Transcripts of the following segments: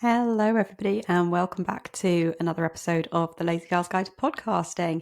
Hello, everybody, and welcome back to another episode of the Lazy Girl's Guide to Podcasting.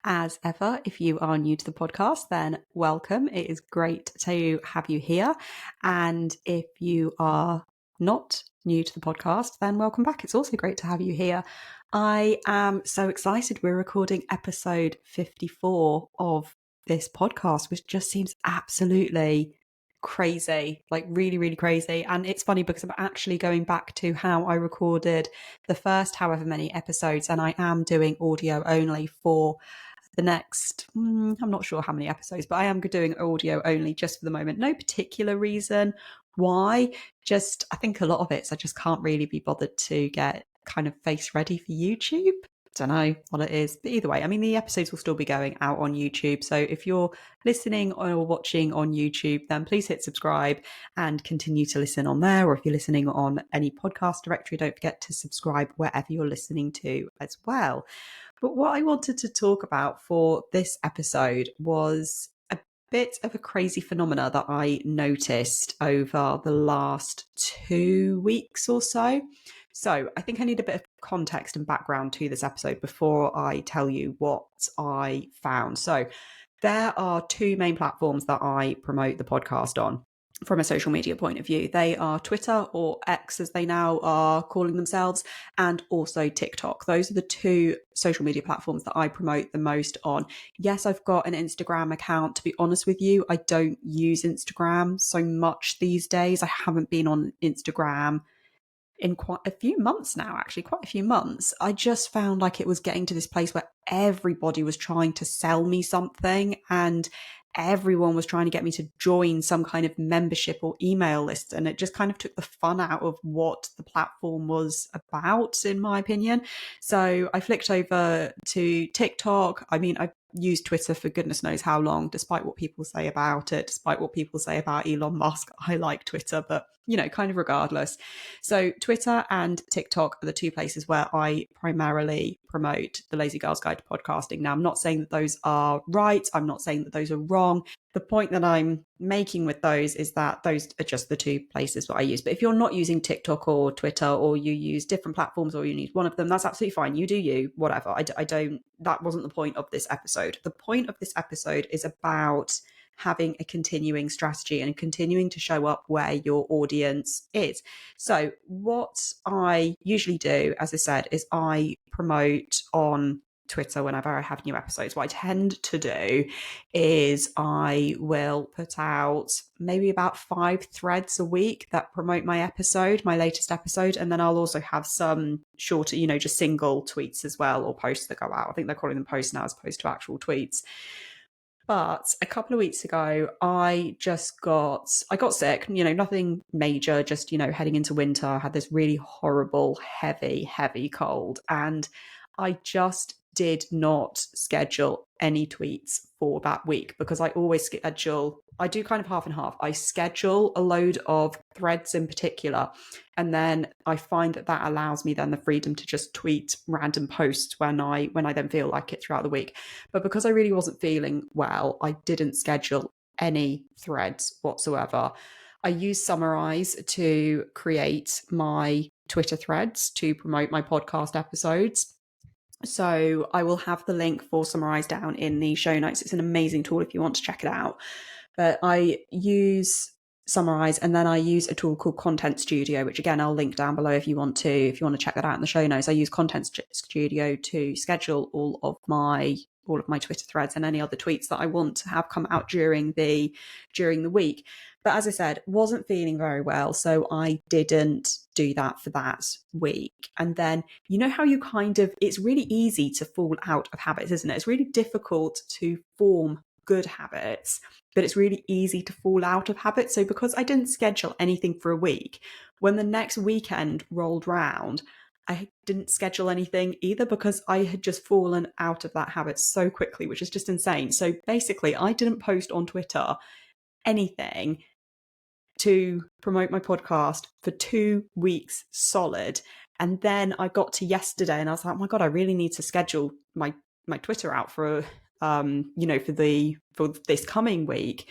As ever, if you are new to the podcast, then welcome. It is great to have you here. And if you are not new to the podcast, then welcome back. It's also great to have you here. I am so excited. We're recording episode 54 of this podcast, which just seems absolutely crazy, like really, really crazy. And it's funny because I'm actually going back to how I recorded the first however many episodes, and I am doing audio only for the next, I'm not sure how many episodes, but I am doing audio only just for the moment. No particular reason why, just I think a lot of it, I just can't really be bothered to get kind of face ready for YouTube. Don't know what it is, but either way, I mean, the episodes will still be going out on YouTube. So if you're listening or watching on YouTube, then please hit subscribe and continue to listen on there. Or if you're listening on any podcast directory, don't forget to subscribe wherever you're listening to as well. But what I wanted to talk about for this episode was a bit of a crazy phenomena that I noticed over the last 2 weeks or so. So I think I need a bit of context and background to this episode before I tell you what I found. So there are two main platforms that I promote the podcast on from a social media point of view. They are Twitter, or X as they now are calling themselves, and also TikTok. Those are the two social media platforms that I promote the most on. Yes, I've got an Instagram account. To be honest with you, I don't use Instagram so much these days. I haven't been on Instagram in quite a few months now, actually, quite a few months. I just found like it was getting to this place where everybody was trying to sell me something, and everyone was trying to get me to join some kind of membership or email list. And it just kind of took the fun out of what the platform was about, in my opinion. So I flicked over to TikTok. I mean, I've used Twitter for goodness knows how long, despite what people say about it, despite what people say about Elon Musk. I like Twitter, but kind of regardless. So Twitter and TikTok are the two places where I primarily promote the Lazy Girl's Guide to Podcasting. Now, I'm not saying that those are right. I'm not saying that those are wrong. The point that I'm making with those is that those are just the two places that I use. But if you're not using TikTok or Twitter, or you use different platforms, or you need one of them, that's absolutely fine. You do you, whatever. I don't, that wasn't the point of this episode. The point of this episode is about having a continuing strategy and continuing to show up where your audience is. So what I usually do, as I said, is I promote on Twitter whenever I have new episodes. What I tend to do is I will put out maybe about 5 threads a week that promote my latest episode. And then I'll also have some shorter, just single tweets as well, or posts that go out. I think they're calling them posts now as opposed to actual tweets. But a couple of weeks ago, I got sick, nothing major, just, heading into winter. I had this really horrible, heavy, heavy cold. And I just did not schedule any tweets for that week, because I always I do kind of half and half. I schedule a load of threads in particular, and then I find that allows me then the freedom to just tweet random posts when I then feel like it throughout the week. But because I really wasn't feeling well, I didn't schedule any threads whatsoever. I use Summarize to create my Twitter threads to promote my podcast episodes. So I will have the link for Summarize down in the show notes. It's an amazing tool if you want to check it out. But I use Summarize, and then I use a tool called Content Studio, which again I'll link down below if you want to check that out in the show notes. I use Content Studio to schedule all of my Twitter threads and any other tweets that I want to have come out during the week. But as I said, wasn't feeling very well, so I didn't do that for that week. And then, how you it's really easy to fall out of habits, isn't it? It's really difficult to form good habits, but it's really easy to fall out of habits. So because I didn't schedule anything for a week, when the next weekend rolled round, I didn't schedule anything either, because I had just fallen out of that habit so quickly, which is just insane. So basically, I didn't post on Twitter anything to promote my podcast for 2 weeks solid. And then I got to yesterday and I was like, oh my God, I really need to schedule my Twitter out for this coming week.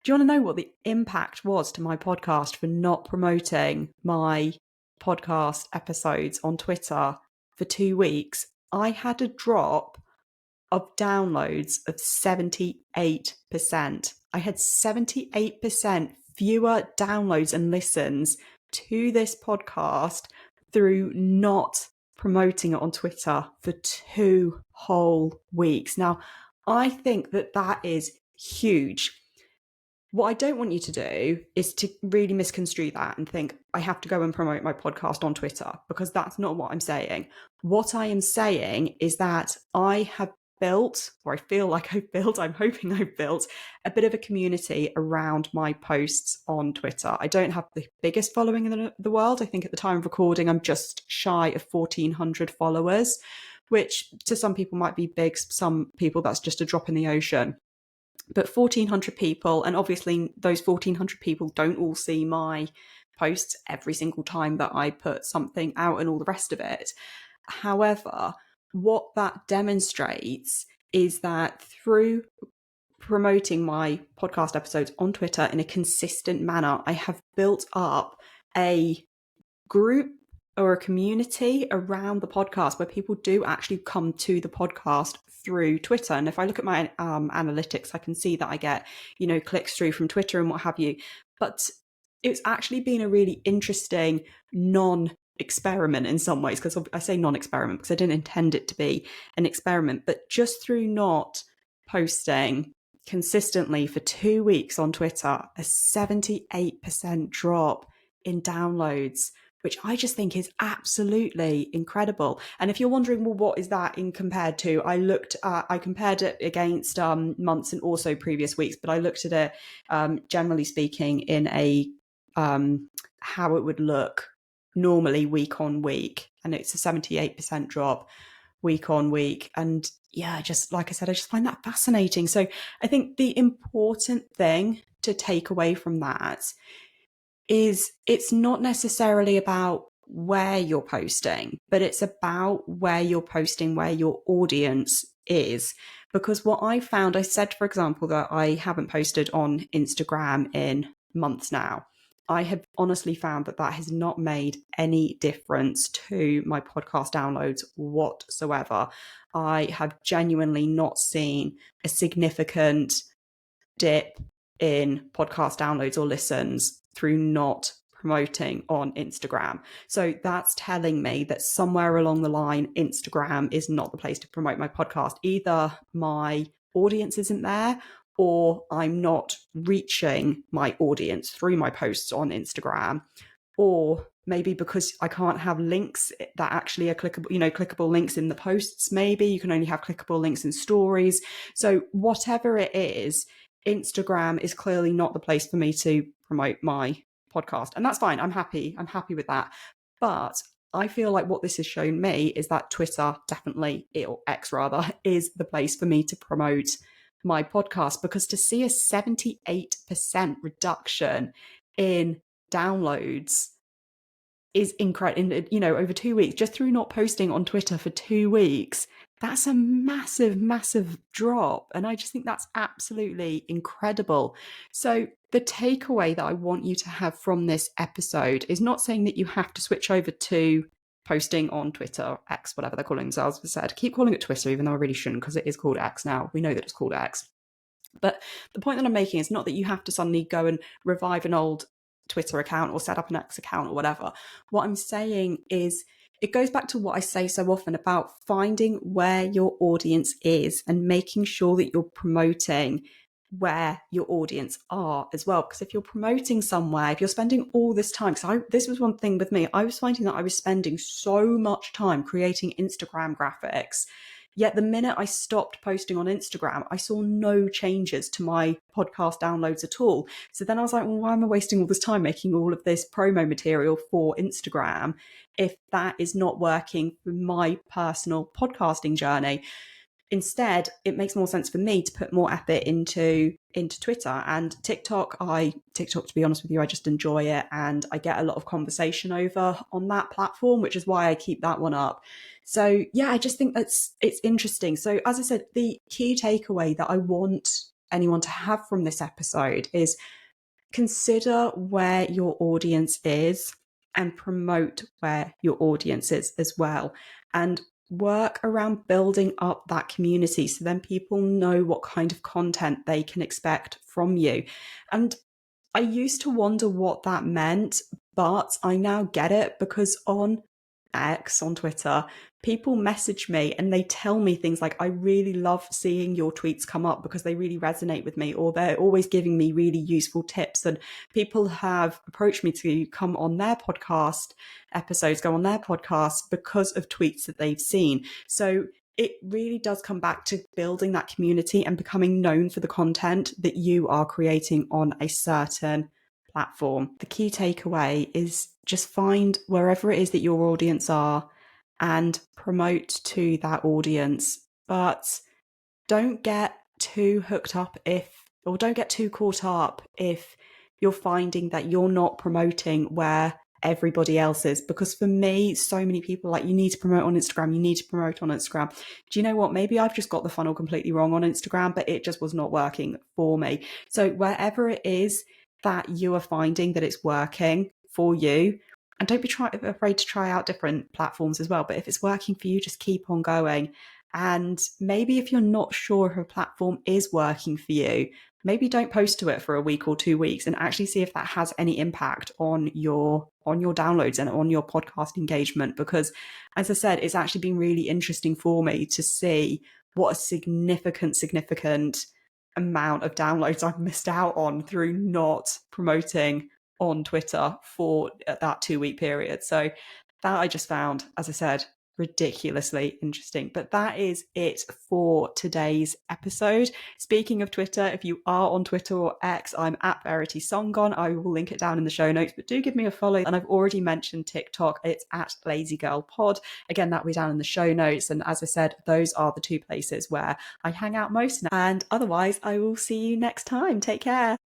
Do you want to know what the impact was to my podcast for not promoting my podcast episodes on Twitter for 2 weeks, I had a drop of downloads of 78%. I had 78% fewer downloads and listens to this podcast through not promoting it on Twitter for 2 whole weeks. Now, I think that that is huge. What I don't want you to do is to really misconstrue that and think, I have to go and promote my podcast on Twitter, because that's not what I'm saying. What I am saying is that I have built, or I feel like I've built, I'm hoping I've built a bit of a community around my posts on Twitter. I don't have the biggest following in the world. I think at the time of recording, I'm just shy of 1,400 followers, which to some people might be big. Some people, that's just a drop in the ocean. But 1,400 people, and obviously those 1,400 people don't all see my posts every single time that I put something out and all the rest of it. However, what that demonstrates is that through promoting my podcast episodes on Twitter in a consistent manner, I have built up a group or a community around the podcast where people do actually come to the podcast through Twitter. And if I look at my analytics, I can see that I get, clicks through from Twitter and what have you. But it's actually been a really interesting non-experiment in some ways, because I say non-experiment because I didn't intend it to be an experiment, but just through not posting consistently for 2 weeks on Twitter, a 78% drop in downloads, which I just think is absolutely incredible. And if you're wondering, well, what is that in compared to? I compared it against months and also previous weeks, but I looked at it, generally speaking, in a how it would look normally week on week. And it's a 78% drop week on week. And yeah, just like I said, I just find that fascinating. So I think the important thing to take away from that is it's not necessarily about where you're posting, but it's about where you're posting, where your audience is. Because what I found, I said, for example, that I haven't posted on Instagram in months now. I have honestly found that that has not made any difference to my podcast downloads whatsoever. I have genuinely not seen a significant dip in podcast downloads or listens through not promoting on Instagram. So that's telling me that somewhere along the line, Instagram is not the place to promote my podcast. Either my audience isn't there, or I'm not reaching my audience through my posts on Instagram, or maybe because I can't have links that actually are clickable, clickable links in the posts. Maybe you can only have clickable links in stories. So whatever it is, Instagram is clearly not the place for me to promote my podcast. And that's fine. I'm happy with that. But I feel like what this has shown me is that Twitter definitely, or X rather, is the place for me to promote my podcast, because to see a 78% reduction in downloads is incredible. Over 2 weeks, just through not posting on Twitter for 2 weeks, that's a massive drop. And I just think that's absolutely incredible. So the takeaway that I want you to have from this episode is not saying that you have to switch over to posting on Twitter, X, whatever they're calling themselves. As I said, keep calling it Twitter, even though I really shouldn't, because it is called X now. We know that it's called X. But the point that I'm making is not that you have to suddenly go and revive an old Twitter account or set up an X account or whatever. What I'm saying is it goes back to what I say so often about finding where your audience is and making sure that you're promoting where your audience are as well. Because if you're promoting somewhere, if you're spending all this time, because this was one thing with me, I was finding that I was spending so much time creating Instagram graphics. Yet the minute I stopped posting on Instagram, I saw no changes to my podcast downloads at all. So then I was like, well, why am I wasting all this time making all of this promo material for Instagram if that is not working for my personal podcasting journey? Instead, it makes more sense for me to put more effort into Twitter and TikTok. TikTok, to be honest with you, I just enjoy it, and I get a lot of conversation over on that platform, which is why I keep that one up. So yeah, I just think it's interesting. So as I said, the key takeaway that I want anyone to have from this episode is consider where your audience is and promote where your audience is as well. And work around building up that community so then people know what kind of content they can expect from you. And I used to wonder what that meant, but I now get it because on X, on Twitter, people message me and they tell me things like, I really love seeing your tweets come up because they really resonate with me, or they're always giving me really useful tips. And people have approached me to come on their podcast episodes, go on their podcast because of tweets that they've seen. So it really does come back to building that community and becoming known for the content that you are creating on a certain platform. The key takeaway is just find wherever it is that your audience are and promote to that audience. But don't get too hooked up don't get too caught up if you're finding that you're not promoting where everybody else is. Because for me, so many people are like, you need to promote on Instagram, you need to promote on Instagram. Do you know what? Maybe I've just got the funnel completely wrong on Instagram, but it just was not working for me. So wherever it is that you are finding that it's working for you, and don't be afraid to try out different platforms as well. But if it's working for you, just keep on going. And maybe if you're not sure if a platform is working for you, maybe don't post to it for a week or 2 weeks and actually see if that has any impact on your downloads and on your podcast engagement. Because as I said, it's actually been really interesting for me to see what a significant amount of downloads I've missed out on through not promoting on Twitter for that 2-week period. So that I just found, as I said, ridiculously interesting. But that is it for today's episode. Speaking of Twitter, if you are on Twitter or X, I'm at Verity Songon. I will link it down in the show notes, but do give me a follow. And I've already mentioned TikTok. It's at Lazy Girl Pod. Again, that will be down in the show notes. And as I said, those are the two places where I hang out most now. And otherwise, I will see you next time. Take care.